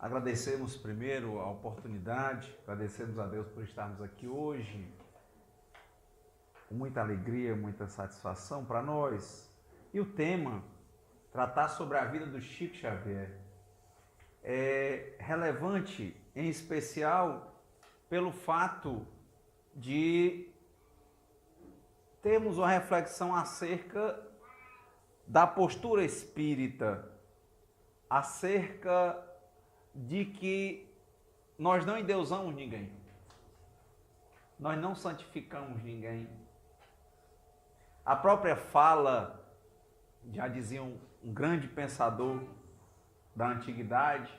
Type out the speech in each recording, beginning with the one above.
Agradecemos primeiro a oportunidade, agradecemos a Deus por estarmos aqui hoje, com muita alegria, muita satisfação para nós. E o tema, tratar sobre a vida do Chico Xavier, é relevante em especial pelo fato de termos uma reflexão acerca da postura espírita, acerca de que nós não endeusamos ninguém, nós não santificamos ninguém. A própria fala, já dizia um grande pensador da antiguidade,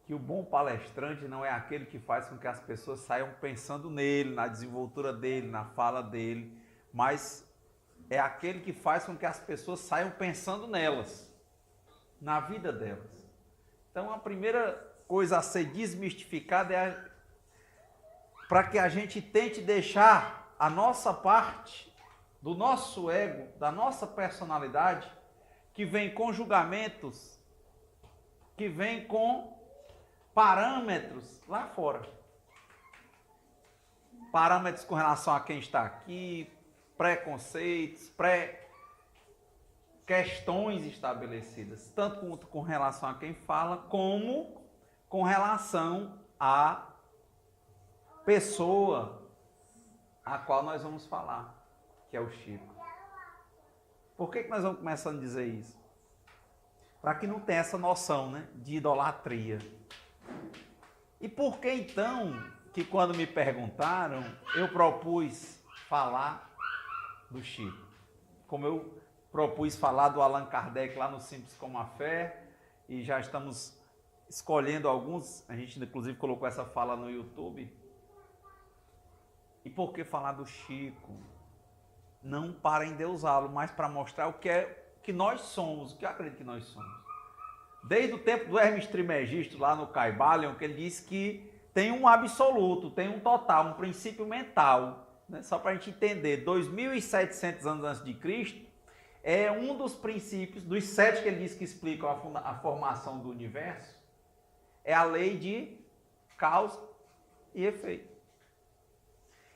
que o bom palestrante não é aquele que faz com que as pessoas saiam pensando nele, na desenvoltura dele, na fala dele, mas é aquele que faz com que as pessoas saiam pensando nelas, na vida delas. Então, a primeira coisa a ser desmistificada é para que a gente tente deixar a nossa parte do nosso ego, da nossa personalidade, que vem com julgamentos, que vem com parâmetros lá fora. Parâmetros com relação a quem está aqui, preconceitos, questões estabelecidas, tanto com relação a quem fala, como com relação à pessoa a qual nós vamos falar, que é o Chico. Por que nós vamos começando a dizer isso? Para que não tenha essa noção, né, de idolatria. E por que então, que quando me perguntaram, eu propus falar do Chico? Como eu propus falar do Allan Kardec lá no Simples como a Fé, e já estamos escolhendo alguns, a gente inclusive colocou essa fala no YouTube. E por que falar do Chico? Não para endeusá-lo, mas para mostrar o que é que nós somos, o que eu acredito que nós somos. Desde o tempo do Hermes Trismegisto, lá no Caibalion, que ele diz que tem um absoluto, tem um total, um princípio mental, né? Só para a gente entender, 2.700 anos antes de Cristo, é um dos princípios, dos 7 que ele diz que explicam a formação do universo, é a lei de causa e efeito.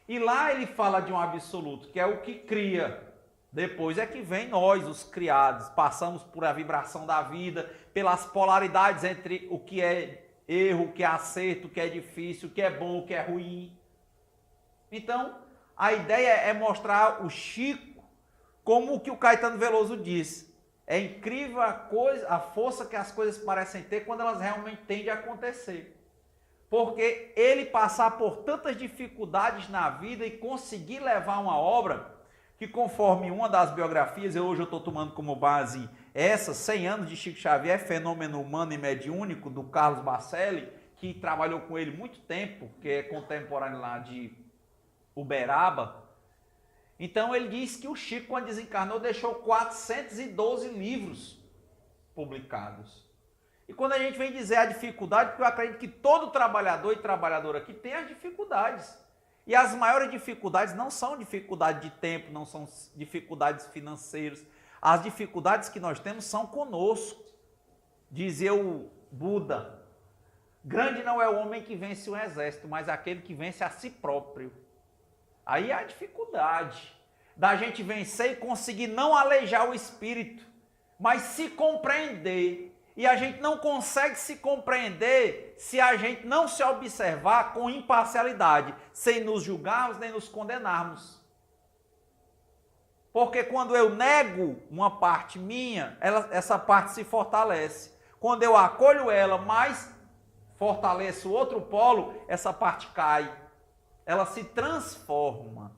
E lá ele fala de um absoluto, que é o que cria. Depois é que vem nós, os criados, passamos por a vibração da vida, pelas polaridades entre o que é erro, o que é acerto, o que é difícil, o que é bom, o que é ruim. Então, a ideia é mostrar o Chico como o que o Caetano Veloso disse. É incrível a força que as coisas parecem ter quando elas realmente tendem a acontecer. Porque ele passar por tantas dificuldades na vida e conseguir levar uma obra que, conforme uma das biografias, hoje eu estou tomando como base essa, 100 anos de Chico Xavier, Fenômeno Humano e Mediúnico, do Carlos Bacelli, que trabalhou com ele muito tempo, que é contemporâneo lá de Uberaba. Então ele diz que o Chico, quando desencarnou, deixou 412 livros publicados. E quando a gente vem dizer a dificuldade, porque eu acredito que todo trabalhador e trabalhadora aqui tem as dificuldades. E as maiores dificuldades não são dificuldades de tempo, não são dificuldades financeiras. As dificuldades que nós temos são conosco. Dizia o Buda, grande não é o homem que vence o exército, mas aquele que vence a si próprio. Aí é a dificuldade da gente vencer e conseguir não aleijar o espírito, mas se compreender. E a gente não consegue se compreender se a gente não se observar com imparcialidade, sem nos julgarmos nem nos condenarmos. Porque quando eu nego uma parte minha, essa parte se fortalece. Quando eu acolho ela, mas fortaleço o outro polo, essa parte cai. Ela se transforma.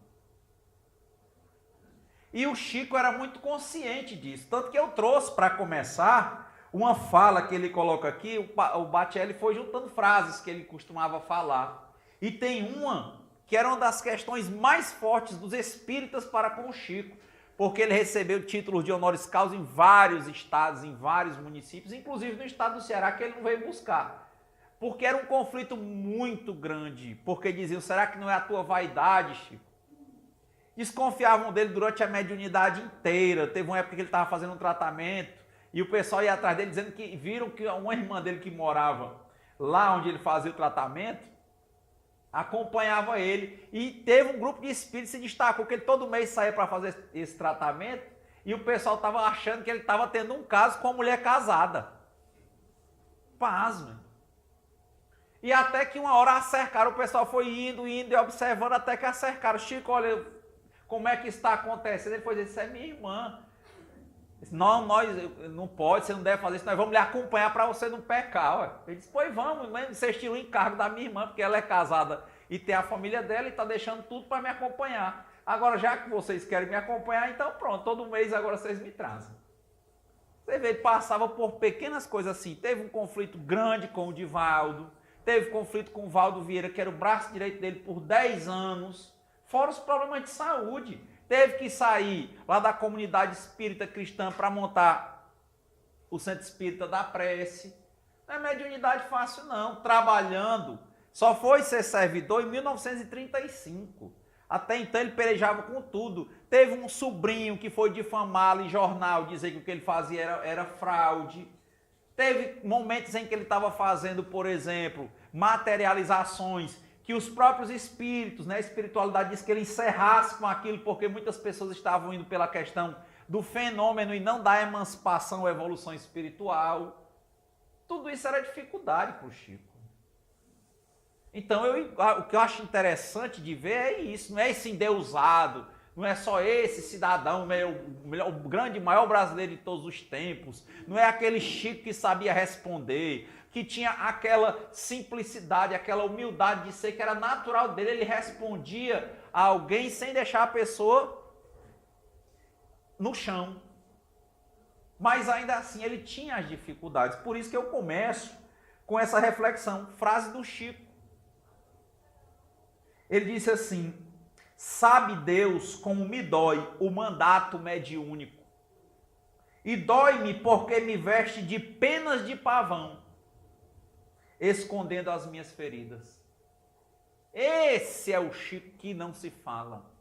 E o Chico era muito consciente disso. Tanto que eu trouxe, para começar, uma fala que ele coloca aqui. O Bacelli foi juntando frases que ele costumava falar. E tem uma que era uma das questões mais fortes dos espíritas para com o Chico. Porque ele recebeu títulos de honoris causa em vários estados, em vários municípios, inclusive no estado do Ceará, que ele não veio buscar. Porque era um conflito muito grande. Porque diziam, será que não é a tua vaidade, Chico? Desconfiavam dele durante a mediunidade inteira. Teve uma época que ele estava fazendo um tratamento e o pessoal ia atrás dele dizendo que viram que uma irmã dele que morava lá onde ele fazia o tratamento, acompanhava ele, e teve um grupo de espíritos que se destacou, que ele todo mês saía para fazer esse tratamento, e o pessoal estava achando que ele estava tendo um caso com uma mulher casada. Pasme. E até que uma hora acercaram, o pessoal foi indo e observando, até que acercaram. Chico, olha, como é que está acontecendo? Ele foi dizer, isso é minha irmã. Disse, não, não pode, você não deve fazer isso, nós vamos lhe acompanhar para você não pecar. Ué. Ele disse, pois vamos, vocês tiram o encargo da minha irmã, porque ela é casada e tem a família dela e está deixando tudo para me acompanhar. Agora, já que vocês querem me acompanhar, então pronto, todo mês agora vocês me trazem. Você vê, ele passava por pequenas coisas assim. Teve um conflito grande com o Divaldo, teve conflito com o Valdo Vieira, que era o braço direito dele por 10 anos, fora os problemas de saúde. Teve que sair lá da comunidade espírita cristã para montar o Centro Espírita da Prece. Não é mediunidade fácil não, trabalhando. Só foi ser servidor em 1935. Até então ele pelejava com tudo. Teve um sobrinho que foi difamá-lo em jornal, dizer que o que ele fazia era fraude. Teve momentos em que ele estava fazendo, por exemplo, materializações que os próprios espíritos, né, a espiritualidade diz que ele encerrasse com aquilo, porque muitas pessoas estavam indo pela questão do fenômeno e não da emancipação ou evolução espiritual. Tudo isso era dificuldade para o Chico. Então, o que eu acho interessante de ver é isso, não é esse endeusado, não é só esse cidadão, o grande, maior brasileiro de todos os tempos, não é aquele Chico que sabia responder, que tinha aquela simplicidade, aquela humildade de ser que era natural dele, ele respondia a alguém sem deixar a pessoa no chão. Mas ainda assim ele tinha as dificuldades, por isso que eu começo com essa reflexão, frase do Chico. Ele disse assim, sabe Deus como me dói o mandato mediúnico, e dói-me porque me veste de penas de pavão, escondendo as minhas feridas. Esse é o Chico que não se fala,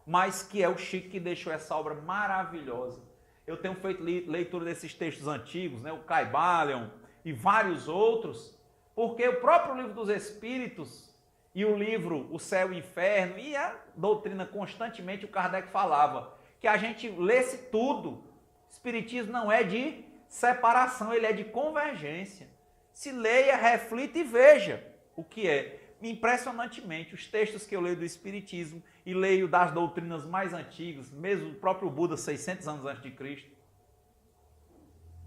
mas que é o Chico que deixou essa obra maravilhosa. Eu tenho feito leitura desses textos antigos, né, o Caibalion e vários outros, porque o próprio Livro dos Espíritos e o livro O Céu e o Inferno e a doutrina constantemente, o Kardec falava que a gente lesse tudo. O Espiritismo não é de separação, ele é de convergência. Se leia, reflita e veja o que é. Impressionantemente, os textos que eu leio do Espiritismo e leio das doutrinas mais antigas, mesmo o próprio Buda, 600 anos antes de Cristo,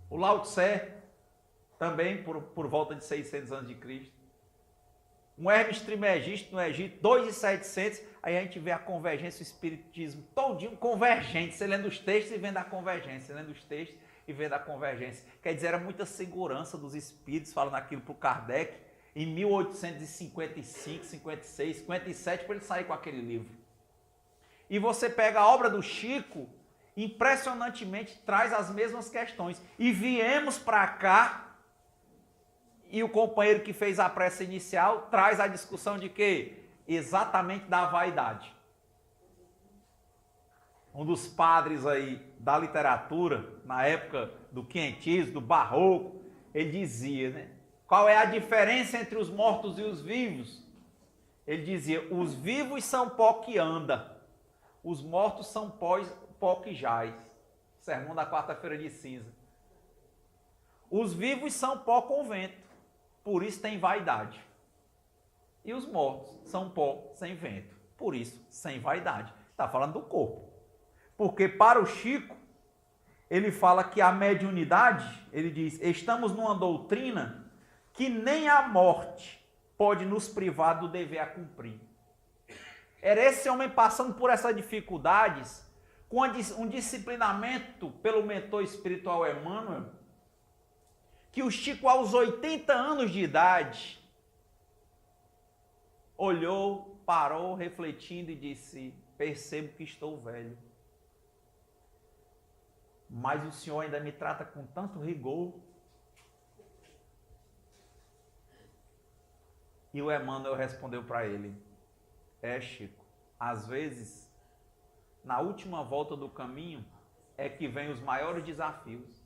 o Lao Tse, também por volta de 600 anos de Cristo, um Hermes Trismegisto no Egito, 2.700, aí a gente vê a convergência, o Espiritismo todinho convergente, você lendo os textos e vendo a convergência, lendo os textos e vendo a convergência. Quer dizer, era muita segurança dos espíritos falando aquilo para o Kardec, em 1855, 56, 57, para ele sair com aquele livro. E você pega a obra do Chico, impressionantemente traz as mesmas questões. E viemos para cá, e o companheiro que fez a prece inicial traz a discussão de quê? Exatamente da vaidade. Um dos padres aí da literatura, na época do quinhentismo, do barroco, ele dizia, né? Qual é a diferença entre os mortos e os vivos? Ele dizia, os vivos são pó que anda, os mortos são pó que jaz. Sermão da quarta-feira de cinza. Os vivos são pó com vento, por isso tem vaidade. E os mortos são pó sem vento, por isso sem vaidade. Está falando do corpo. Porque para o Chico, ele fala que a mediunidade, ele diz, estamos numa doutrina que nem a morte pode nos privar do dever a cumprir. Era esse homem passando por essas dificuldades, com um disciplinamento pelo mentor espiritual Emmanuel, que o Chico, aos 80 anos de idade, olhou, parou, refletindo e disse, percebo que estou velho, mas o Senhor ainda me trata com tanto rigor. E o Emmanuel respondeu para ele, Chico, às vezes, na última volta do caminho, é que vem os maiores desafios.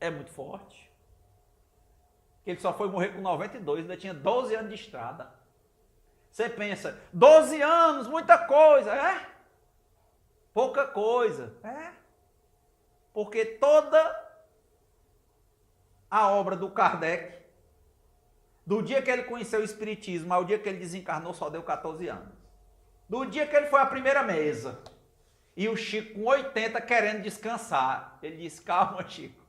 É muito forte. Ele só foi morrer com 92, ainda tinha 12 anos de estrada. Você pensa, 12 anos, muita coisa, é? Pouca coisa, é? Porque toda a obra do Kardec, do dia que ele conheceu o Espiritismo ao dia que ele desencarnou, só deu 14 anos. Do dia que ele foi à primeira mesa, e o Chico com 80 querendo descansar, ele disse, calma Chico,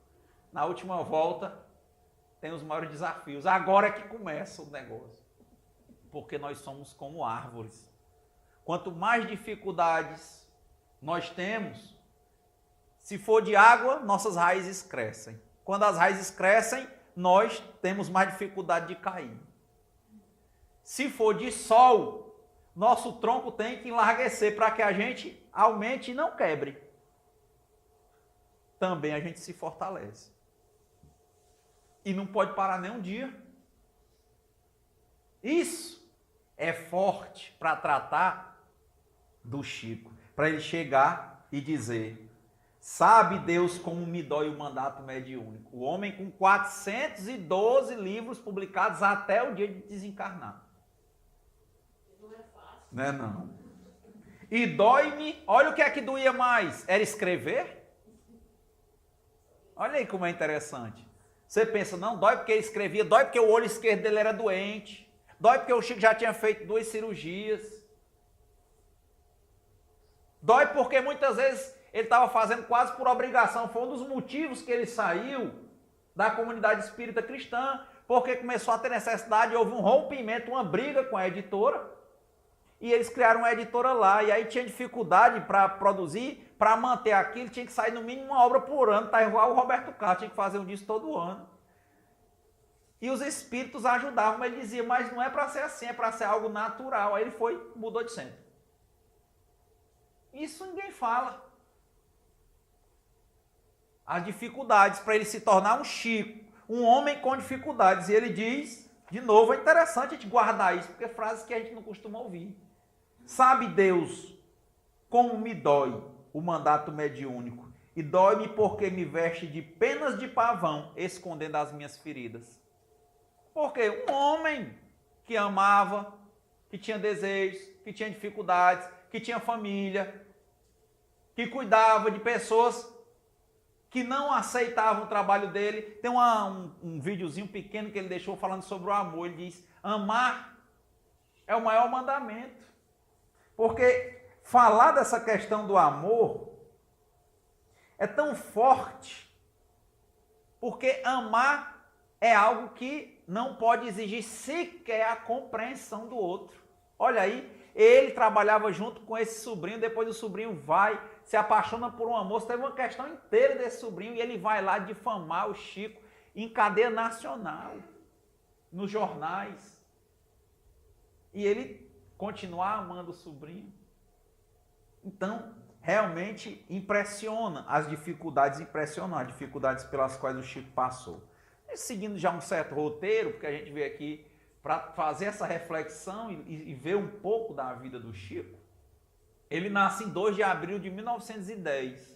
na última volta tem os maiores desafios, agora é que começa o negócio. Porque nós somos como árvores. Quanto mais dificuldades nós temos, se for de água, nossas raízes crescem. Quando as raízes crescem, nós temos mais dificuldade de cair. Se for de sol, nosso tronco tem que enlarguecer para que a gente aumente e não quebre. Também a gente se fortalece. E não pode parar nem um dia. Isso é forte para tratar do Chico. Para ele chegar e dizer, sabe Deus como me dói o mandato mediúnico. O homem com 412 livros publicados até o dia de desencarnar. Não é fácil. Não é não. E dói-me, olha o que é que doía mais. Era escrever? Olha aí como é interessante. Você pensa, não, dói porque ele escrevia, dói porque o olho esquerdo dele era doente, dói porque o Chico já tinha feito 2 cirurgias, dói porque muitas vezes ele estava fazendo quase por obrigação, foi um dos motivos que ele saiu da comunidade espírita cristã, porque começou a ter necessidade, houve um rompimento, uma briga com a editora, e eles criaram uma editora lá, e aí tinha dificuldade para produzir, para manter aquilo, tinha que sair no mínimo uma obra por ano, tá igual o Roberto Carlos, tinha que fazer um disco todo ano. E os espíritos ajudavam, mas ele dizia, mas não é para ser assim, é para ser algo natural. Aí ele foi, mudou de centro. Isso ninguém fala. As dificuldades para ele se tornar um Chico, um homem com dificuldades. E ele diz, de novo, é interessante a gente guardar isso, porque é frases que a gente não costuma ouvir. Sabe Deus como me dói o mandato mediúnico, e dói-me porque me veste de penas de pavão, escondendo as minhas feridas. Porque um homem que amava, que tinha desejos, que tinha dificuldades, que tinha família, que cuidava de pessoas que não aceitavam o trabalho dele. Tem um videozinho pequeno que ele deixou falando sobre o amor. Ele diz, amar é o maior mandamento. Porque falar dessa questão do amor é tão forte, porque amar é algo que não pode exigir sequer a compreensão do outro. Olha aí, ele trabalhava junto com esse sobrinho, depois o sobrinho vai, se apaixona por uma moça, teve uma questão inteira desse sobrinho, e ele vai lá difamar o Chico em cadeia nacional, nos jornais. E ele continuar amando o sobrinho. Então, realmente impressiona, as dificuldades impressionam, as dificuldades pelas quais o Chico passou. E seguindo já um certo roteiro, porque a gente veio aqui para fazer essa reflexão e ver um pouco da vida do Chico, ele nasce em 2 de abril de 1910.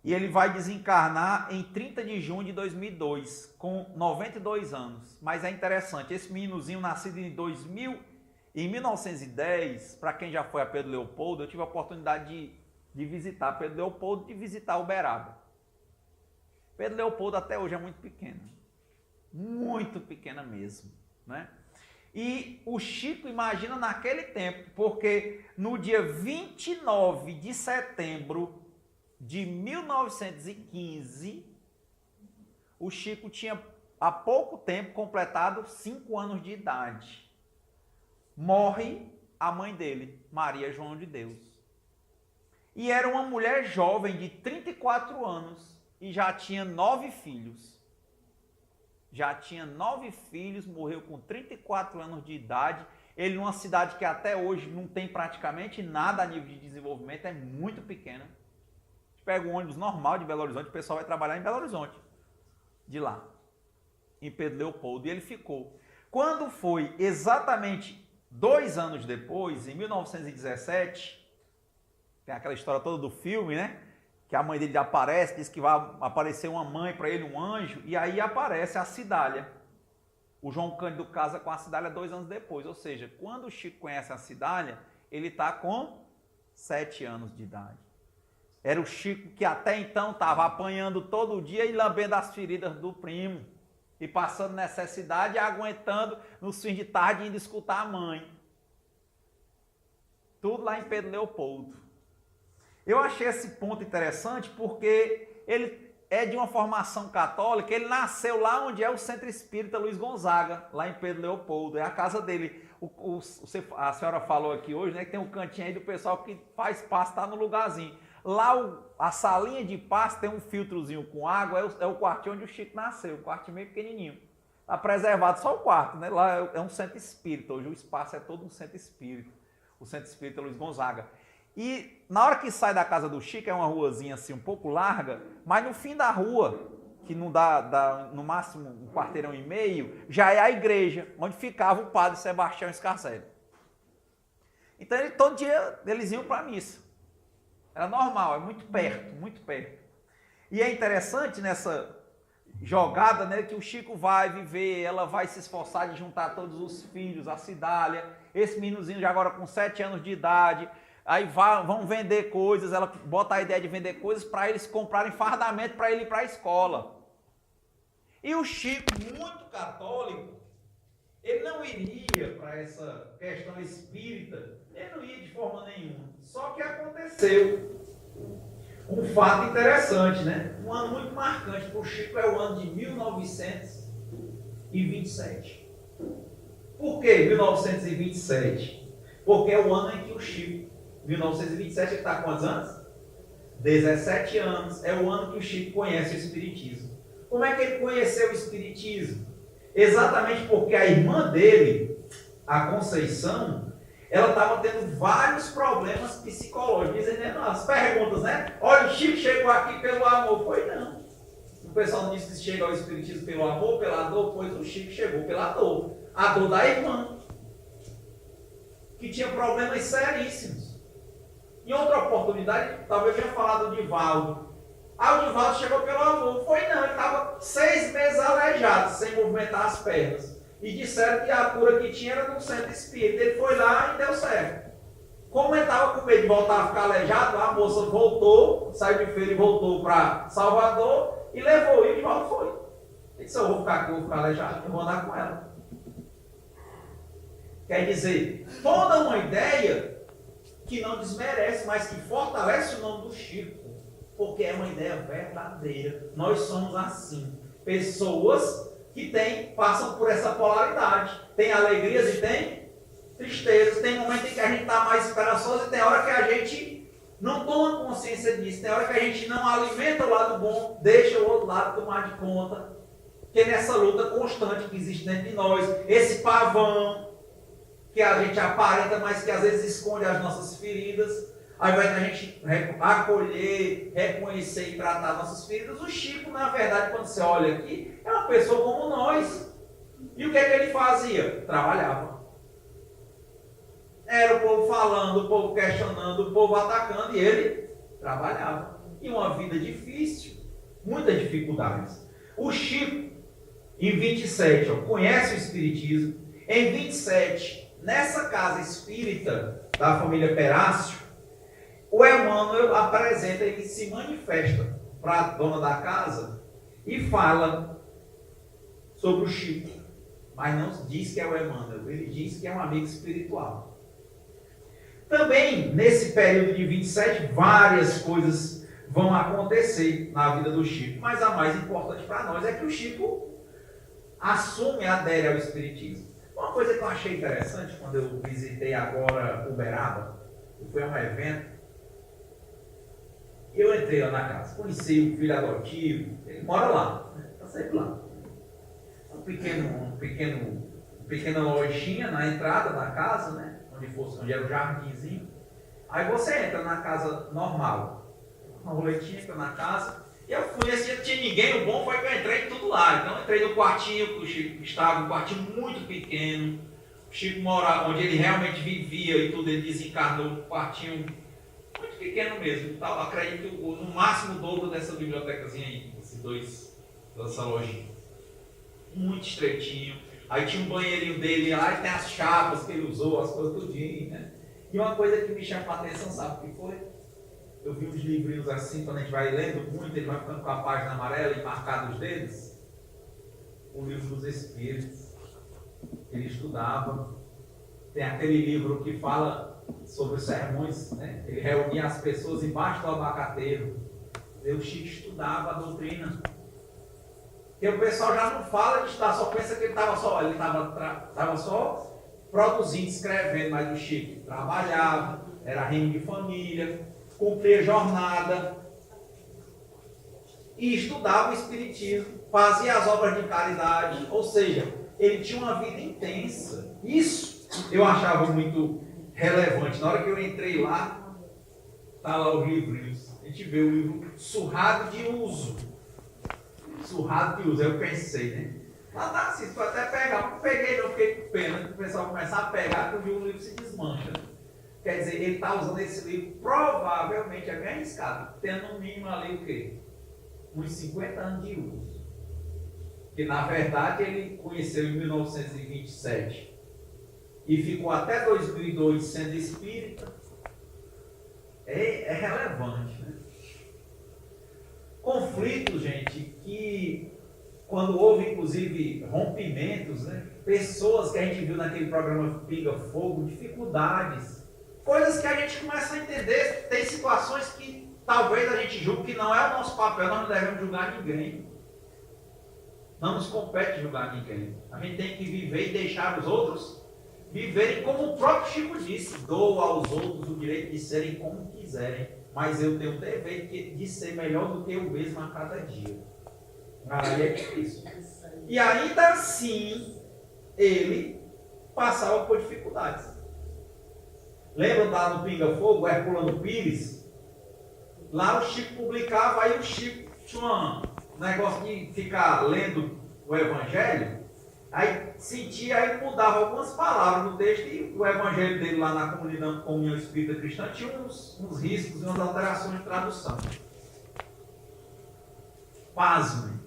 E ele vai desencarnar em 30 de junho de 2002, com 92 anos. Mas é interessante, esse meninozinho nascido em 1910, para quem já foi a Pedro Leopoldo, eu tive a oportunidade de visitar Pedro Leopoldo e de visitar Uberaba. Pedro Leopoldo até hoje é muito pequena mesmo, né? E o Chico imagina naquele tempo, porque no dia 29 de setembro de 1915, o Chico tinha há pouco tempo completado 5 anos de idade. Morre a mãe dele, Maria João de Deus. E era uma mulher jovem de 34 anos e já tinha 9 filhos. Já tinha 9 filhos, morreu com 34 anos de idade. Ele numa cidade que até hoje não tem praticamente nada a nível de desenvolvimento, é muito pequena. A gente pega um ônibus normal de Belo Horizonte, o pessoal vai trabalhar em Belo Horizonte, de lá, em Pedro Leopoldo, e ele ficou. Quando foi exatamente 2 anos depois, em 1917, tem aquela história toda do filme, né? que a mãe dele aparece, diz que vai aparecer uma mãe para ele, um anjo, e aí aparece a Cidália. O João Cândido casa com a Cidália 2 anos depois, ou seja, quando o Chico conhece a Cidália, ele está com 7 anos de idade. Era o Chico que até então estava apanhando todo dia e lambendo as feridas do primo, e passando necessidade e aguentando nos fins de tarde indo escutar a mãe. Tudo lá em Pedro Leopoldo. Eu achei esse ponto interessante porque ele é de uma formação católica, ele nasceu lá onde é o Centro Espírita Luiz Gonzaga, lá em Pedro Leopoldo, é a casa dele. A senhora falou aqui hoje, né, que tem um cantinho aí do pessoal que faz pasto, tá no lugarzinho. Lá a salinha de pasto tem um filtrozinho com água, é o quartinho onde o Chico nasceu, um quartinho meio pequenininho. Está preservado só o quarto, né? Lá é um centro espírita, hoje o espaço é todo um centro espírita, o Centro Espírita Luiz Gonzaga. E na hora que sai da casa do Chico, é uma ruazinha assim um pouco larga, mas no fim da rua, que não dá no máximo um quarteirão e meio, já é a igreja, onde ficava o padre Sebastião Scarcelli. Então todo dia eles iam para a missa. Era normal, é muito perto, muito perto. E é interessante nessa jogada, né, que o Chico vai viver, ela vai se esforçar de juntar todos os filhos, a Cidália, esse meninozinho já agora com 7 anos de idade, aí vão vender coisas, ela bota a ideia de vender coisas para eles comprarem fardamento para ele ir para a escola. E o Chico, muito católico, ele não iria para essa questão espírita, ele não ia de forma nenhuma. Só que aconteceu um fato interessante, né? Um ano muito marcante para o Chico é o ano de 1927. Por que 1927? Porque é o ano em que o Chico, 1927, ele está com quantos anos? 17 anos. É o ano que o Chico conhece o Espiritismo. Como é que ele conheceu o Espiritismo? Exatamente porque a irmã dele, a Conceição, ela estava tendo vários problemas psicológicos, dizendo as perguntas, né? Olha, o Chico chegou aqui pelo amor. Foi não. O pessoal não disse que chega ao Espiritismo pelo amor, pela dor, pois o Chico chegou pela dor. A dor da irmã, que tinha problemas seríssimos. Em outra oportunidade, talvez eu tenha falado do Divaldo. O Divaldo chegou pelo amor. Foi não, ele estava 6 meses aleijado, sem movimentar as pernas. E disseram que a cura que tinha era no centro espírita. Ele foi lá e deu certo. Como ele estava com medo de voltar a ficar aleijado, a moça voltou, saiu de feira e voltou para Salvador e levou. E o Divaldo foi. Ele disse, eu vou ficar aqui, eu vou ficar aleijado, eu vou andar com ela. Quer dizer, toda uma ideia que não desmerece, mas que fortalece o nome do Chico. Porque é uma ideia verdadeira. Nós somos assim. Pessoas que passam por essa polaridade. Tem alegrias e tem tristezas. Tem momentos em que a gente está mais esperançoso e tem hora que a gente não toma consciência disso. Tem hora que a gente não alimenta o lado bom, deixa o outro lado tomar de conta. Que é nessa luta constante que existe dentro de nós. Esse pavão que a gente aparenta, mas que às vezes esconde as nossas feridas. Ao invés de a gente acolher, reconhecer e tratar nossas feridas, o Chico, na verdade, quando você olha aqui, é uma pessoa como nós. E o que é que ele fazia? Trabalhava. Era o povo falando, o povo questionando, o povo atacando, e ele trabalhava. E uma vida difícil, muitas dificuldades. O Chico, em 27, conhece o Espiritismo. Em 27, nessa casa espírita da família Perácio, o Emmanuel apresenta, ele se manifesta para a dona da casa e fala sobre o Chico. Mas não diz que é o Emmanuel, ele diz que é um amigo espiritual. Também, nesse período de 27, várias coisas vão acontecer na vida do Chico. Mas a mais importante para nós é que o Chico assume e adere ao Espiritismo. Uma coisa que eu achei interessante quando eu visitei agora Uberaba, eu fui a um evento, eu entrei lá na casa, conheci o filho adotivo, ele mora lá, está sempre lá. Uma pequena lojinha na entrada da casa, né? Onde era o jardinzinho. Aí você entra na casa normal, uma roletinha que na casa, e eu fui assim, não tinha ninguém, o bom foi que eu entrei tudo lá. Então eu entrei no quartinho que o Chico estava, um quartinho muito pequeno. O Chico morava, onde ele realmente vivia e tudo, ele desencarnou, um quartinho muito pequeno mesmo. Tá? Acredito no máximo o dobro dessa bibliotecazinha aí, dessa lojinha. Muito estreitinho. Aí tinha um banheirinho dele lá e tem as chapas que ele usou, as coisas tudinho, né? E uma coisa que me chamou a atenção, sabe o que foi? Eu vi uns livrinhos assim, quando a gente vai lendo muito, ele vai ficando com a página amarela e marcado os dedos. O livro dos Espíritos. Ele estudava. Tem aquele livro que fala sobre os sermões, né? Ele reunia as pessoas embaixo do abacateiro. O Chico estudava a doutrina. Porque o pessoal já não fala de estudar, só pensa que ele estava só produzindo, escrevendo, mas o Chico trabalhava, era reino de família, cumpria jornada e estudava o Espiritismo, fazia as obras de caridade, ou seja, ele tinha uma vida intensa. Isso eu achava muito relevante. Na hora que eu entrei lá, tá lá os livrinhos. A gente vê o livro Surrado de Uso. Surrado de Uso, eu pensei, né? Lá tá assim, tu até pegar. Eu peguei, não fiquei com pena. O pessoal começar a pegar, que o livro se desmancha. Quer dizer, ele está usando esse livro, provavelmente, é bem arriscado, tendo no mínimo ali o quê? Uns 50 anos de uso. Que na verdade ele conheceu em 1927 e ficou até 2002 sendo espírita. É relevante, né? Conflitos, gente, que quando houve inclusive rompimentos, né? Pessoas que a gente viu naquele programa Pinga Fogo, dificuldades, coisas que a gente começa a entender. Tem situações que talvez a gente julgue que não é o nosso papel, nós não devemos julgar ninguém. Não nos compete julgar ninguém. A gente tem que viver e deixar os outros viverem como o próprio Chico disse: dou aos outros o direito de serem como quiserem, mas eu tenho o dever de ser melhor do que eu mesmo a cada dia. Aí é isso. E ainda assim, ele passava por dificuldades. Lembra lá no Pinga Fogo, Herculano Pires? Lá o Chico publicava, aí o Chico tinha um negócio de ficar lendo o Evangelho, aí sentia, aí mudava algumas palavras no texto, e o Evangelho dele lá na Comunhão Espírita Cristã tinha uns riscos e umas alterações de tradução. Pasmem.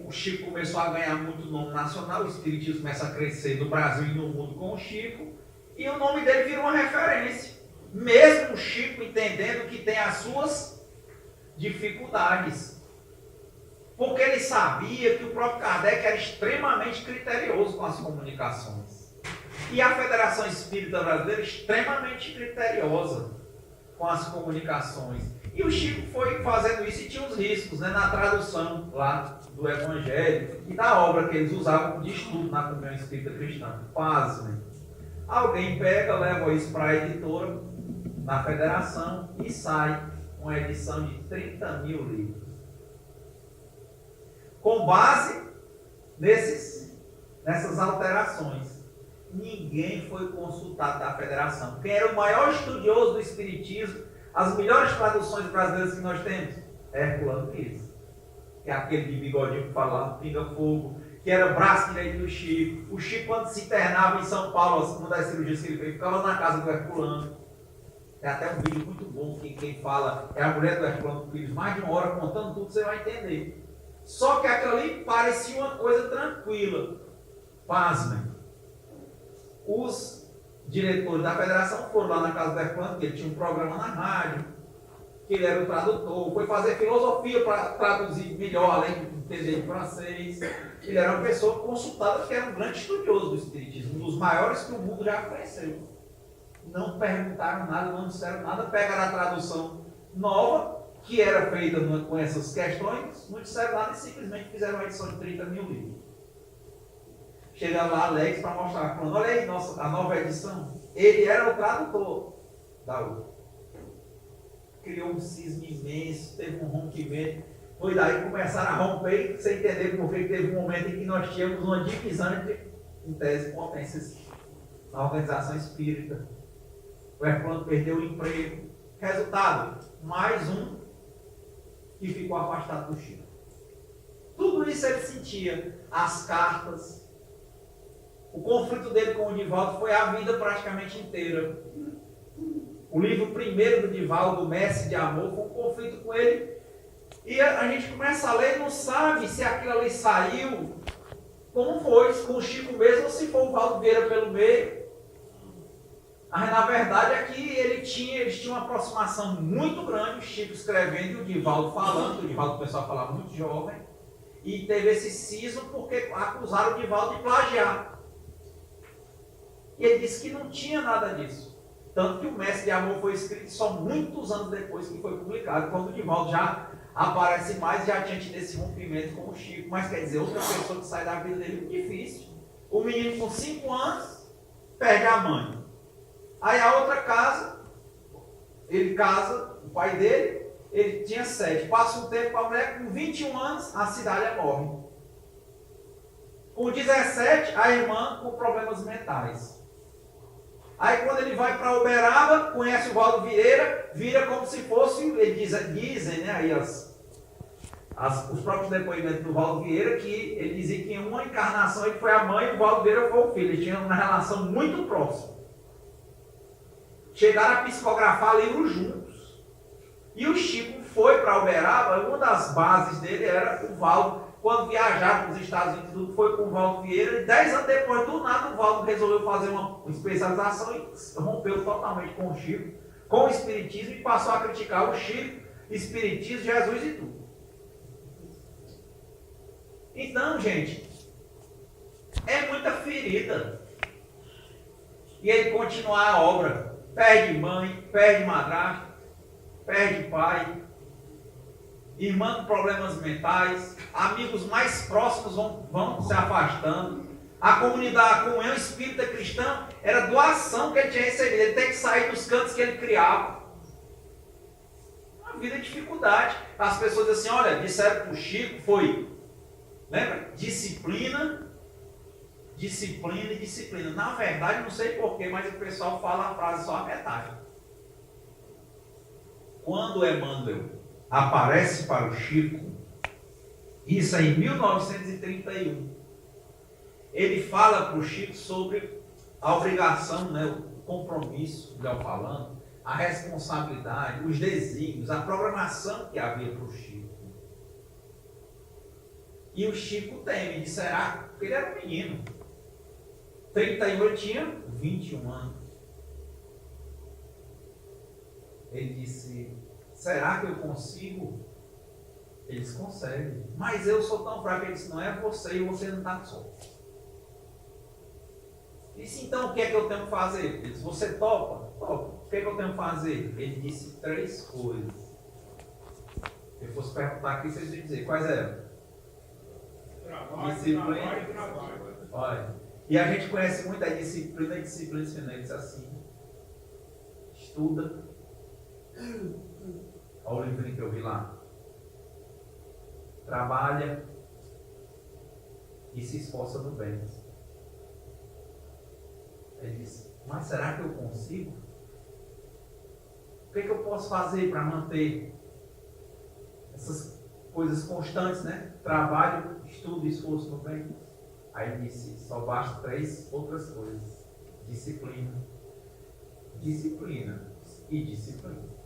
O Chico começou a ganhar muito nome nacional, o Espiritismo começa a crescer no Brasil e no mundo com o Chico, e o nome dele vira uma referência. Mesmo o Chico entendendo que tem as suas dificuldades. Porque ele sabia que o próprio Kardec era extremamente criterioso com as comunicações. E a Federação Espírita Brasileira extremamente criteriosa com as comunicações. E o Chico foi fazendo isso e tinha uns riscos, né, na tradução lá do Evangelho e da obra que eles usavam de estudo na Comunhão Espírita Cristã. Pasmem. Alguém pega, leva isso para a editora, na Federação, e sai uma edição de 30 mil livros. Com base nessas alterações. Ninguém foi consultado da Federação. Quem era o maior estudioso do Espiritismo, as melhores traduções brasileiras que nós temos? Herculano Pires, que é aquele de bigodinho que fala lá no Pinga Fogo, que era o braço direito do Chico. O Chico, quando se internava em São Paulo, uma das cirurgias que ele fez, ficava na casa do Herculano. Tem até um vídeo muito bom que quem fala é a mulher do Herculano Pires, mais de uma hora contando tudo, você vai entender. Só que aquilo ali parecia uma coisa tranquila. Pasmem. Os diretores da federação foram lá na casa do Herculano, que ele tinha um programa na rádio, que ele era o tradutor, foi fazer filosofia para traduzir melhor, além de entender em francês. Ele era uma pessoa consultada, que era um grande estudioso do Espiritismo, um dos maiores que o mundo já conheceu. Não perguntaram nada, não disseram nada, pegaram a tradução nova, que era feita com essas questões, não disseram nada e simplesmente fizeram uma edição de 30 mil livros. Chegaram lá Alex para mostrar, falando: olha aí a nova edição. Ele era o tradutor da outra. Criou um cisma imenso, teve um rompimento. Foi daí que começaram a romper, sem entender porque teve um momento em que nós tínhamos uma divisão entre, em tese, potências na organização espírita. O Herculano perdeu o emprego. Resultado, mais um que ficou afastado do Chico. Tudo isso ele sentia. As cartas. O conflito dele com o Divaldo foi a vida praticamente inteira. O livro primeiro do Divaldo, Mestre de Amor, foi um conflito com ele. E a gente começa a ler e não sabe se aquilo ali saiu, como foi, com o Chico mesmo, ou se foi o Valdo Vieira pelo meio. Mas na verdade é que eles tinham uma aproximação muito grande, o Chico escrevendo e o Divaldo falando. O Divaldo começou a falar muito jovem. E teve esse cisma porque acusaram o Divaldo de plagiar. E ele disse que não tinha nada disso. Tanto que o Mestre de Amor foi escrito só muitos anos depois que foi publicado, quando o Divaldo já aparece mais, já tinha tido esse rompimento com o Chico. Mas quer dizer, outra pessoa que sai da vida dele é muito difícil. O menino com 5 anos perde a mãe. Aí a outra casa, ele casa, o pai dele, ele tinha 7. Passa um tempo, a mulher com 21 anos, a cidade morre. Com 17, a irmã com problemas mentais. Aí quando ele vai para Uberaba, conhece o Valdo Vieira, vira como se fosse, ele dizem, né, aí os próprios depoimentos do Valdo Vieira, que ele dizia que em uma encarnação ele foi a mãe e o Valdo Vieira foi o filho. Eles tinham uma relação muito próxima. Chegaram a psicografar livros juntos. E o Chico foi para Uberaba, uma das bases dele era o Valdo. Quando viajaram para os Estados Unidos, tudo foi com o Valdo Vieira. E 10 anos depois, do nada, o Valdo resolveu fazer uma especialização e rompeu totalmente com o Chico, com o Espiritismo, e passou a criticar o Chico, Espiritismo, Jesus e tudo. Então, gente, é muita ferida. E ele continuar a obra. Perde mãe, perde madrasta, perde pai, irmã com problemas mentais, amigos mais próximos vão se afastando. A comunidade, a comunhão espírita cristã, era doação que ele tinha recebido. Ele tem que sair dos cantos que ele criava. Uma vida de dificuldade. As pessoas dizem assim, olha, disseram para o Chico, foi, lembra? Disciplina e disciplina. Na verdade, não sei porquê, mas o pessoal fala a frase só a metade. Quando Emmanuel aparece para o Chico, isso é em 1931, ele fala para o Chico sobre a obrigação, né, o compromisso, Léo falando, a responsabilidade, os desígnios, a programação que havia para o Chico. E o Chico teme, será? Porque ele era um menino. 31 tinha 21 anos. Ele disse, será que eu consigo? Eles conseguem. Mas eu sou tão fraco. Ele disse, não é você e você não está só. Disse, então o que é que eu tenho que fazer? Ele disse, você topa? Topa. O que é que eu tenho que fazer? Ele disse 3 coisas. Se eu fosse perguntar aqui, vocês iam dizer, quais eram? Disciplina e trabalho. Olha. E a gente conhece muito a disciplina e disciplina. Ele diz assim, estuda. Olha o livrinho que eu vi lá. Trabalha e se esforça no bem. Ele diz, mas será que eu consigo? O que é que eu posso fazer para manter essas coisas constantes, né? Trabalho, estudo e esforço no bem. Aí ele disse, só basta 3 outras coisas. Disciplina e disciplina.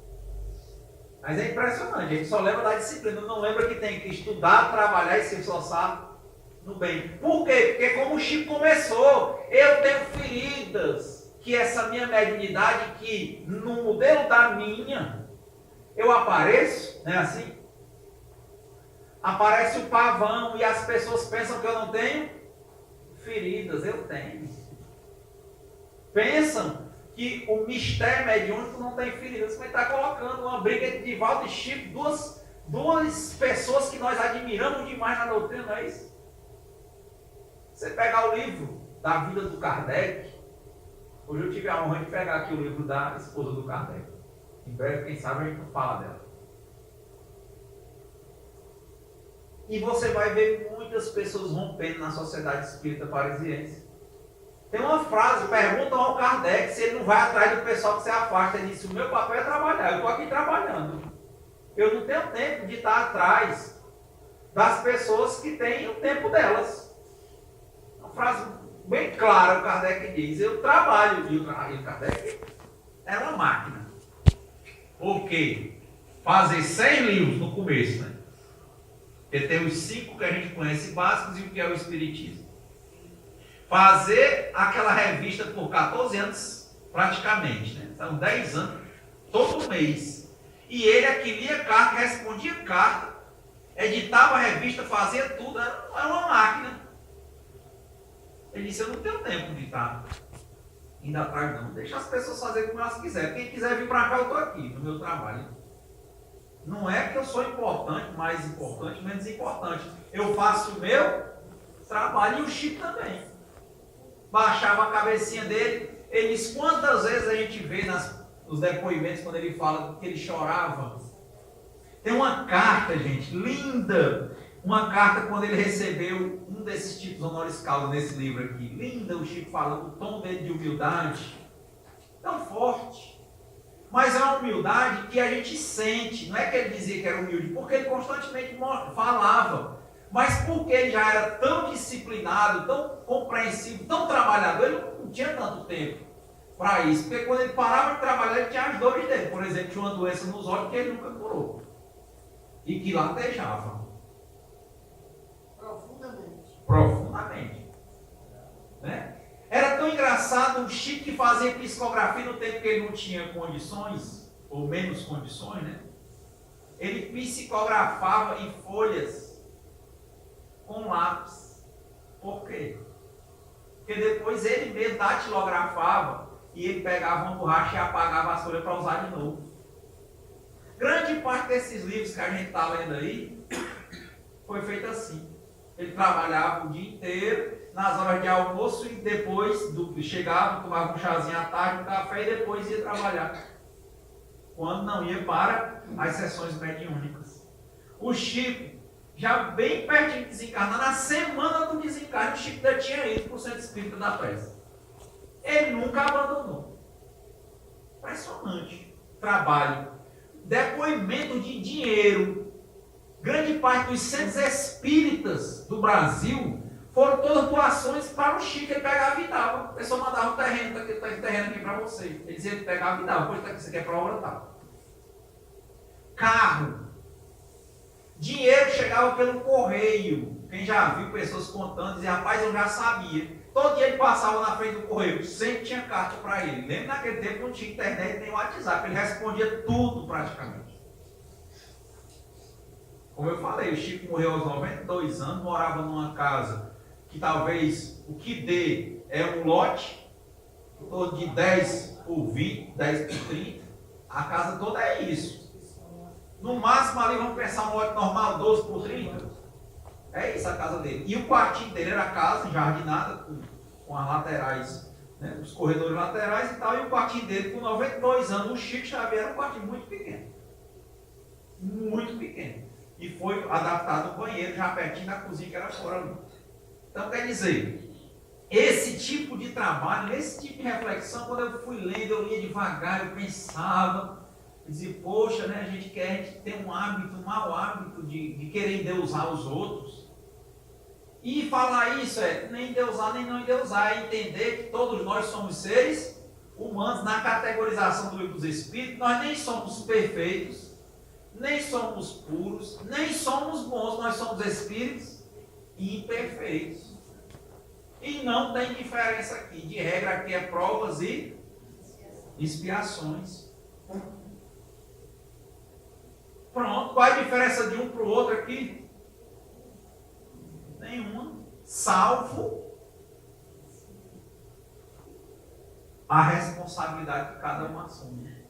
Mas é impressionante, a gente só lembra da disciplina, não lembra que tem que estudar, trabalhar e se esforçar no bem. Por quê? Porque como o Chico começou, eu tenho feridas, que essa minha mediunidade, que no modelo da minha, eu apareço, não é assim? Aparece o pavão e as pessoas pensam que eu não tenho feridas, eu tenho. Pensam que o mistério mediúnico não tem feridas, mas está colocando uma briga de Divaldo e Chico, duas pessoas que nós admiramos demais na doutrina, não é isso? Você pegar o livro da vida do Kardec, hoje eu tive a honra de pegar aqui o livro da esposa do Kardec. Em breve, quem sabe, a gente não fala dela. E você vai ver muitas pessoas rompendo na sociedade espírita parisiense. Tem uma frase, perguntam ao Kardec se ele não vai atrás do pessoal que se afasta. Ele disse, o meu papel é trabalhar, eu estou aqui trabalhando. Eu não tenho tempo de estar atrás das pessoas que têm o tempo delas. Uma frase bem clara, o Kardec diz, eu trabalho. E o Kardec era uma máquina. Porque fazer 100 livros no começo, né? Porque tem os 5 que a gente conhece básicos e o que é o Espiritismo. Fazer aquela revista por 14 anos, praticamente, né? São 10 anos, todo mês. E ele aqui lia carta, respondia carta, editava a revista, fazia tudo, era uma máquina. Ele disse, eu não tenho tempo de estar indo atrás não. Deixa as pessoas fazerem como elas quiserem. Quem quiser vir para cá, eu estou aqui, no meu trabalho. Não é que eu sou importante, mais importante, menos importante. Eu faço o meu trabalho e o Chico também. Baixava a cabecinha dele. Ele diz, quantas vezes a gente vê nos depoimentos, quando ele fala que ele chorava. Tem uma carta, gente, linda. Uma carta quando ele recebeu um desses títulos honoris causa nesse livro aqui. Linda, o Chico falando, o tom dele de humildade. Tão forte. Mas é uma humildade que a gente sente. Não é que ele dizia que era humilde, porque ele constantemente falava. Mas porque ele já era tão disciplinado, tão compreensivo, tão trabalhador, ele não tinha tanto tempo para isso. Porque quando ele parava de trabalhar, ele tinha as dores dele. Por exemplo, tinha uma doença nos olhos que ele nunca curou. E que latejava. Profundamente. Né? Era tão engraçado o Chico que fazia psicografia no tempo que ele não tinha condições, ou menos condições, né? Ele psicografava em folhas com lápis. Por quê? Porque depois ele mesmo datilografava e ele pegava uma borracha e apagava as folhas para usar de novo. Grande parte desses livros que a gente está lendo aí foi feito assim. Ele trabalhava o dia inteiro, nas horas de almoço, e depois chegava, tomava um chazinho à tarde, um café, e depois ia trabalhar. Quando não ia para as sessões mediúnicas. O Chico, já bem pertinho de desencarnar, na semana do desencarne, o Chico já tinha ido para o Centro Espírita da Prece. Ele nunca abandonou. Impressionante. Trabalho. Depoimento de dinheiro. Grande parte dos centros espíritas do Brasil foram todas doações para o Chico. Ele pegava e dava. A pessoa mandava um terreno, terreno aqui para você. Ele dizia que pegava e dava. Depois você quer para a obra, tá. Carro. Dinheiro chegava pelo correio. Quem já viu pessoas contando, dizia, rapaz, eu já sabia. Todo dia ele passava na frente do correio, sempre tinha carta para ele. Lembra naquele tempo não tinha internet nem WhatsApp, ele respondia tudo praticamente. Como eu falei, o Chico morreu aos 92 anos, morava numa casa que talvez o que dê é um lote, todo de 10 por 20, 10 por 30. A casa toda é isso. No máximo ali vamos pensar um lote normal, 12 por 30. É isso a casa dele. E o quartinho dele era casa, jardinada, com as laterais, né, os corredores laterais e tal. E o quartinho dele, com 92 anos, o Chico Xavier era um quartinho muito pequeno. Muito pequeno. E foi adaptado no banheiro, já pertinho da cozinha que era fora ali. Então, quer dizer, esse tipo de trabalho, esse tipo de reflexão, quando eu fui lendo, eu lia devagar, eu pensava, dizia, poxa, né, a gente tem um hábito, um mau hábito de querer endeusar os outros. E falar isso é nem endeusar, nem não endeusar, é entender que todos nós somos seres humanos. Na categorização do Livro dos Espíritos, nós nem somos perfeitos, nem somos puros, nem somos bons, nós somos espíritos imperfeitos. E não tem diferença aqui. De regra, aqui é provas e expiações. Pronto, qual é a diferença de um para o outro aqui? Nenhuma. Salvo a responsabilidade que cada um assume.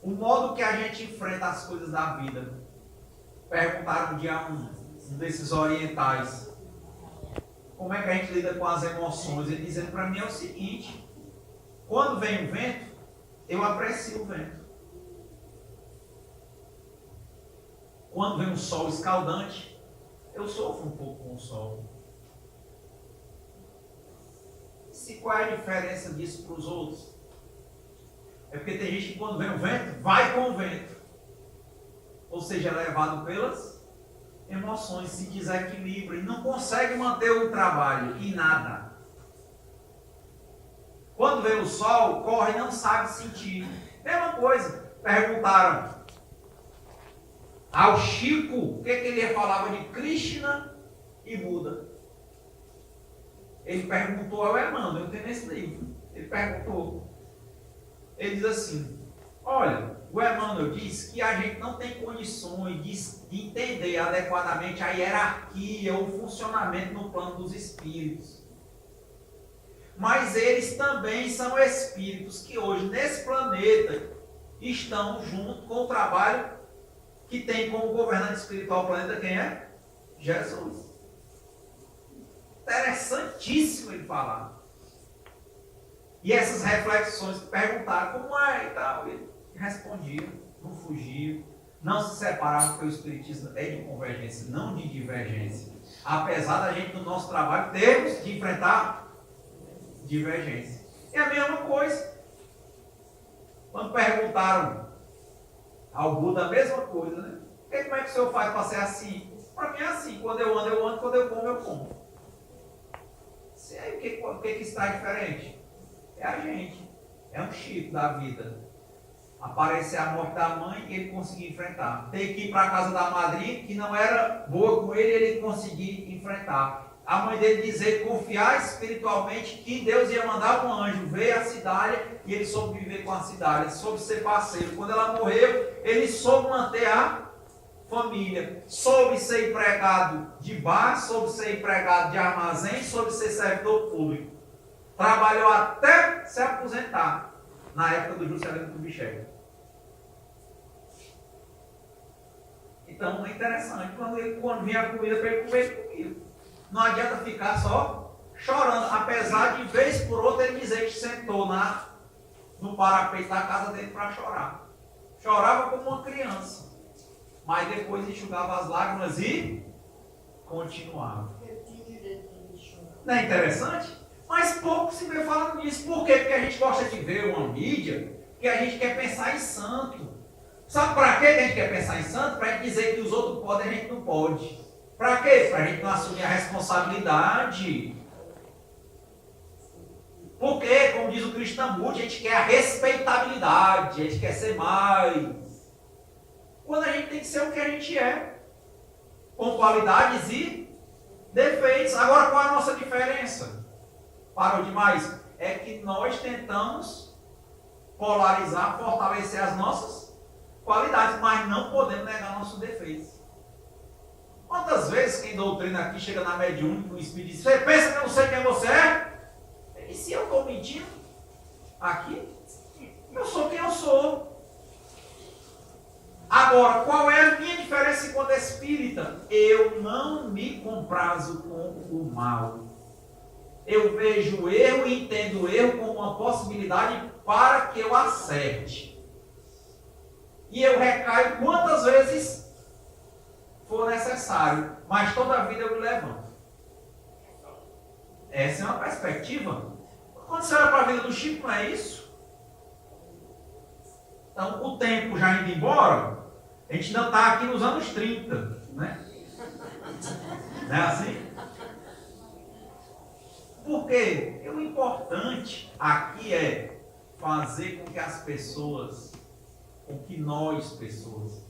O modo que a gente enfrenta as coisas da vida. Perguntaram um dia a um desses orientais, como é que a gente lida com as emoções? Ele dizendo para mim é o seguinte, quando vem o vento, eu aprecio o vento. Quando vem um sol escaldante, eu sofro um pouco com o sol. E qual é a diferença disso para os outros? É porque tem gente que quando vem o vento, vai com o vento. Ou seja, é levado pelas emoções, se desequilibra e não consegue manter o trabalho e nada. Quando vem o sol, corre e não sabe sentir. Mesma coisa. Perguntaram ao Chico o que ele falava de Krishna e Buda. Ele perguntou ao Emmanuel, eu tenho nesse livro. Ele perguntou. Ele diz assim: olha, o Emmanuel diz que a gente não tem condições de entender adequadamente a hierarquia, o funcionamento no plano dos espíritos. Mas eles também são espíritos que hoje, nesse planeta, estão junto com o trabalho que tem como governante espiritual o planeta. Quem é? Jesus. Interessantíssimo ele falar. E essas reflexões que perguntaram como é e tal, ele respondia, não fugia, não se separava, porque o Espiritismo é de convergência, não de divergência. Apesar da gente, no nosso trabalho, termos de enfrentar divergência. É a mesma coisa. Quando perguntaram ao Buda a mesma coisa, né? Como é que o senhor faz para ser assim? Para mim é assim, quando eu ando, quando eu como. E aí, o que está diferente? É a gente. É um Chico da vida. Aparecer a morte da mãe e ele conseguir enfrentar. Ter que ir para a casa da madrinha, que não era boa com ele conseguir enfrentar. A mãe dele dizer, confiar espiritualmente que Deus ia mandar um anjo ver a cidade e ele soube viver com a cidade, ele soube ser parceiro. Quando ela morreu, ele soube manter a família, soube ser empregado de bar, soube ser empregado de armazém, soube ser servidor público. Trabalhou até se aposentar, na época do Juscelino Kubitschek. Então é interessante, quando vinha a comida para ele comer, ele comia. Não adianta ficar só chorando, apesar de vez por outra ele dizer que sentou no parapeito da casa dele para chorar. Chorava como uma criança, mas depois enxugava as lágrimas e continuava. Não é interessante? Mas pouco se vê falando nisso. Por quê? Porque a gente gosta de ver uma mídia que a gente quer pensar em santo. Sabe para que a gente quer pensar em santo? Para a gente dizer que os outros podem e a gente não pode. Para quê? Para a gente não assumir a responsabilidade. Porque, como diz o Krishnamurti, a gente quer a respeitabilidade, a gente quer ser mais. Quando a gente tem que ser o que a gente é. Com qualidades e defeitos. Agora, qual é a nossa diferença? Parou demais? É que nós tentamos polarizar, fortalecer as nossas qualidades, mas não podemos negar nossos defeitos. Quantas vezes quem doutrina aqui chega na mediúnica, o Espírito diz: você pensa que eu não sei quem você é? E se eu estou mentindo aqui, eu sou quem eu sou. Agora, qual é a minha diferença enquanto espírita? Eu não me comprazo com o mal. Eu vejo o erro e entendo o erro como uma possibilidade para que eu acerte. E eu recaio quantas vezes for necessário, mas toda a vida eu me levanto. Essa é uma perspectiva. Quando você olha para a vida do Chico, não é isso? Então, o tempo já indo embora, a gente ainda está aqui nos anos 30, né? Não é assim? Porque o importante aqui é fazer com que as pessoas, com que nós, pessoas,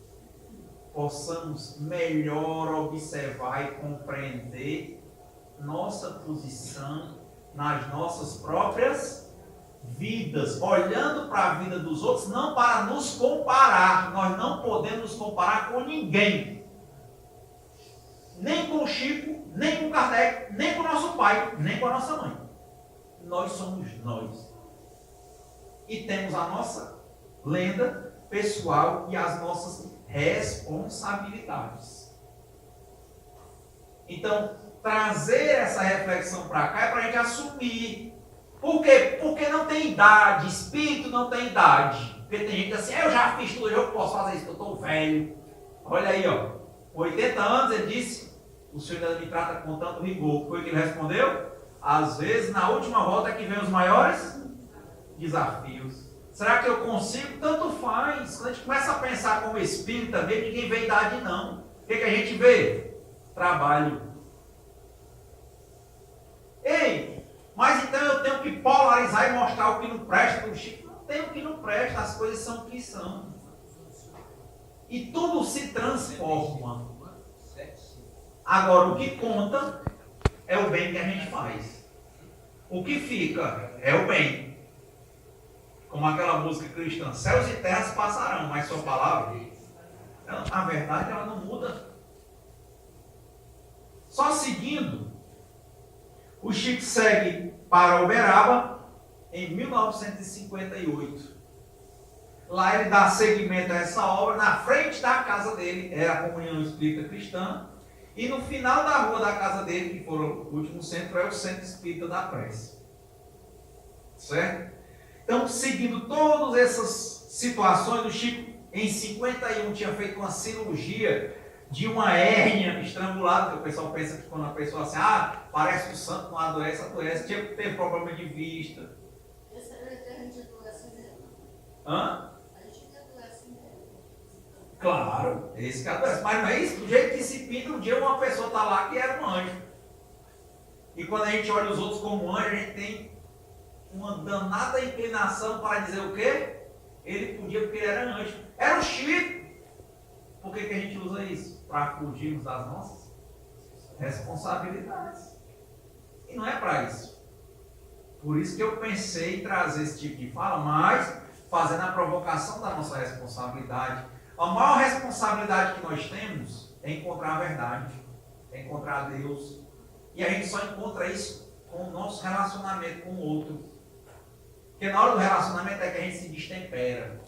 possamos melhor observar e compreender nossa posição nas nossas próprias vidas, olhando para a vida dos outros, não para nos comparar. Nós não podemos nos comparar com ninguém. Nem com o Chico, nem com o Kardec, nem com o nosso pai, nem com a nossa mãe. Nós somos nós. E temos a nossa lenda pessoal e as nossas responsabilidades. Então, trazer essa reflexão para cá é para a gente assumir. Por quê? Porque não tem idade, espírito não tem idade. Porque tem gente assim: eu já fiz tudo, eu posso fazer isso, eu estou velho. Olha aí, ó, 80 anos ele disse: o senhor ainda me trata com tanto rigor. Foi o que ele respondeu? Às vezes, na última volta é que vem os maiores desafios. Será que eu consigo? Tanto faz. Quando a gente começa a pensar como espírita, vê que ninguém vê idade, não. O que a gente vê? Trabalho. Ei, mas então eu tenho que polarizar e mostrar o que não presta para o Chico? Não tem o que não presta, as coisas são o que são. e tudo se transforma. Agora, o que conta é o bem que a gente faz. O que fica é o bem. Como aquela música cristã, céus e terras passarão, mas sua palavra, a verdade, ela não muda. Só seguindo, o Chico segue para Uberaba em 1958. Lá ele dá seguimento a essa obra, na frente da casa dele é a Comunhão Espírita Cristã, e no final da rua da casa dele, que foi o último centro, é o Centro Espírita da Prece. Certo? Então, seguindo todas essas situações, o Chico, em 51, tinha feito uma cirurgia de uma hérnia estrangulada, que o pessoal pensa que quando a pessoa assim, parece que o santo não adoece, tinha que ter problema de vista. Essa a gente adoece mesmo. Hã? A gente adoece mesmo. Claro, esse que adoece. Mas não é isso, do jeito que se pinta, um dia uma pessoa está lá que era um anjo. E quando a gente olha os outros como anjo, a gente tem uma danada inclinação para dizer o quê? Ele podia porque ele era anjo. Era o Chico. Por que a gente usa isso? Para fugirmos das nossas responsabilidades. E não é para isso. Por isso que eu pensei em trazer esse tipo de fala, mas fazendo a provocação da nossa responsabilidade. A maior responsabilidade que nós temos é encontrar a verdade, é encontrar Deus. E a gente só encontra isso com o nosso relacionamento com o outro. Porque na hora do relacionamento é que a gente se destempera.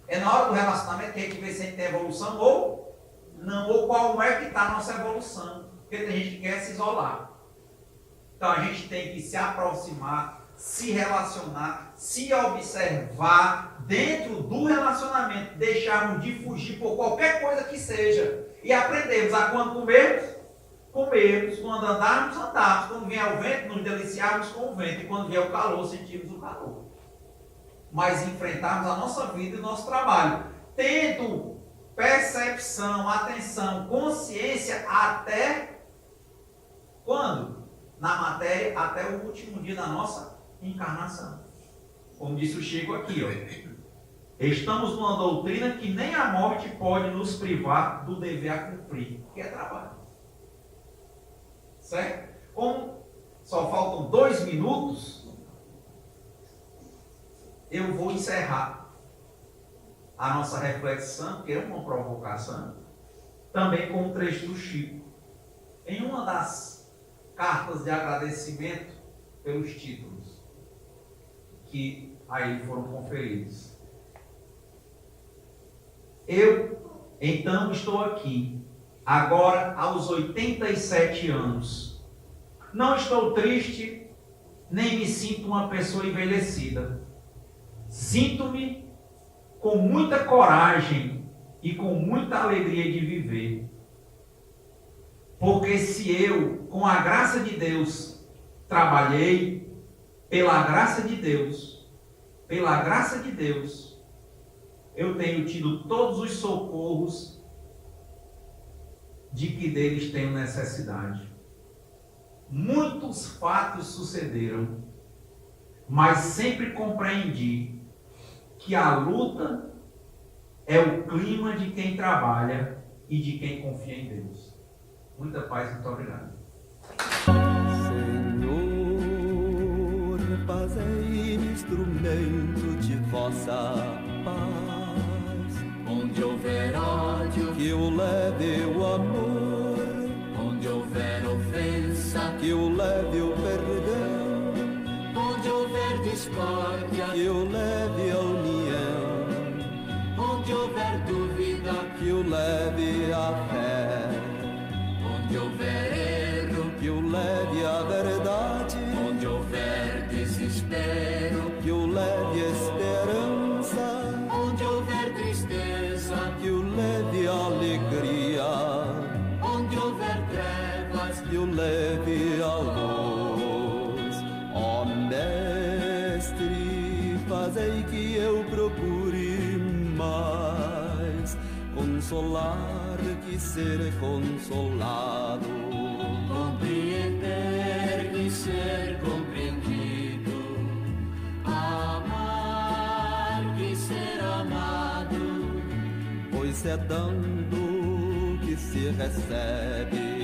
É na hora do relacionamento que a gente vê se a gente tem evolução ou não, ou qual é que está a nossa evolução. Porque tem gente que quer se isolar. Então a gente tem que se aproximar, se relacionar, se observar dentro do relacionamento, deixarmos de fugir por qualquer coisa que seja. E aprendermos a quando comermos, quando andarmos, quando vier o vento, nos deliciarmos com o vento, e quando vier o calor, sentirmos o calor. Mas enfrentarmos a nossa vida e o nosso trabalho, tendo percepção, atenção, consciência até quando? Na matéria, até o último dia da nossa encarnação. Como disse o Chico aqui, estamos numa doutrina que nem a morte pode nos privar do dever a cumprir, que é trabalho. Certo? Como só faltam 2 minutos, eu vou encerrar a nossa reflexão, que é uma provocação, também com um trecho do Chico. Em uma das cartas de agradecimento pelos títulos que a ele foram conferidos. Eu, então, estou aqui, agora aos 87 anos. Não estou triste, nem me sinto uma pessoa envelhecida. Sinto-me com muita coragem e com muita alegria de viver. Porque se eu, com a graça de Deus, trabalhei, pela graça de Deus, eu tenho tido todos os socorros de que deles tenho necessidade. Muitos fatos sucederam, mas sempre compreendi que a luta é o clima de quem trabalha e de quem confia em Deus. Muita paz, muito obrigado. Senhor, fazei-me instrumento de vossa paz. Onde houver ódio, que eu leve o amor. onde houver ofensa, Que eu leve o perdão. onde houver discórdia, Que eu leve a união. onde houver dúvida, Que eu leve a fé. onde houver erro, Que eu leve a verdade. onde houver desespero, Que eu leve a esperança. onde houver tristeza, Que eu leve a alegria. onde houver trevas, Que eu leve a luz. Ó Mestre, fazei que eu procure mais consolar que ser consolado. compreender e ser compreendido, amar e ser amado. Pois pois é dando que se recebe.